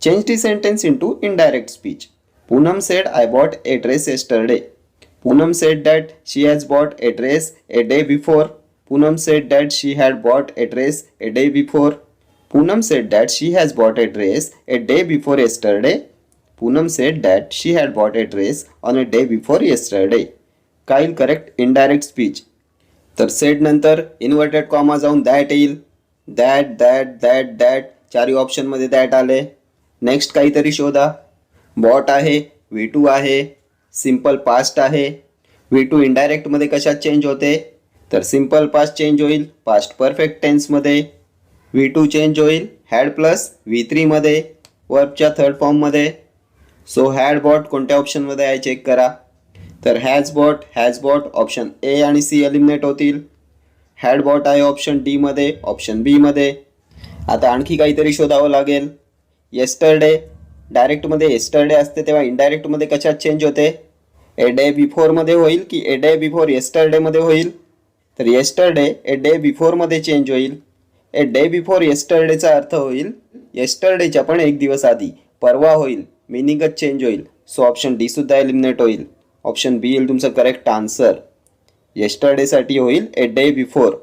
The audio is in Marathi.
Change the sentence into indirect speech. Poonam said, I bought a dress yesterday. Poonam said that she has bought a dress a day before. Poonam said that she had bought a dress a day before. Poonam said that she has bought a dress a day before yesterday. Poonam said that she had bought a dress on a day before yesterday. काय येईल करेक्ट इनडायरेक्ट स्पीच? तर सेड नंतर इन्व्हर्टेड कॉमा जाऊन दॅट येईल. दॅट दॅट दॅट दॅट चारही ऑप्शनमध्ये दॅट आले. नेक्स्ट काहीतरी शोधा. बॉट आहे, V2 आहे, सिम्पल पास्ट आहे. V2 इनडायरेक्टमध्ये कशात चेंज होते? तर सिम्पल पास्ट चेंज होईल पास्ट परफेक्ट टेन्समध्ये. V2 चेंज होईल हॅड प्लस V3 मध्ये वर्बच्या थर्ड फॉर्ममध्ये. सो हॅड बॉट कोणत्या ऑप्शनमध्ये आहे चेक करा. तर हॅज बॉट ऑप्शन ए आणि सी एलिमिनेट होतील. हॅड बॉट आहे ऑप्शन डी मध्ये, ऑप्शन बी मध्ये. आता आणखी काहीतरी शोधावं लागेल. येस्टरडे डायरेक्टमध्ये येस्टरडे असते तेव्हा इनडायरेक्टमध्ये कशात चेंज होते? ए डे बिफोरमध्ये होईल की ए डे बिफोर येस्टरडेमध्ये होईल? तर येस्टरडे ए डे बिफोरमध्ये चेंज होईल. ए डे बिफोर येस्टरडेचा अर्थ होईल येस्टरडेच्या पण एक दिवस आधी, परवा होईल, मिनिंगच चेंज होईल. सो ऑप्शन डी सुद्धा एलिमिनेट होईल. ऑप्शन बी येईल तुमचं करेक्ट आन्सर. येस्टरडेसाठी होईल ए डे बिफोर.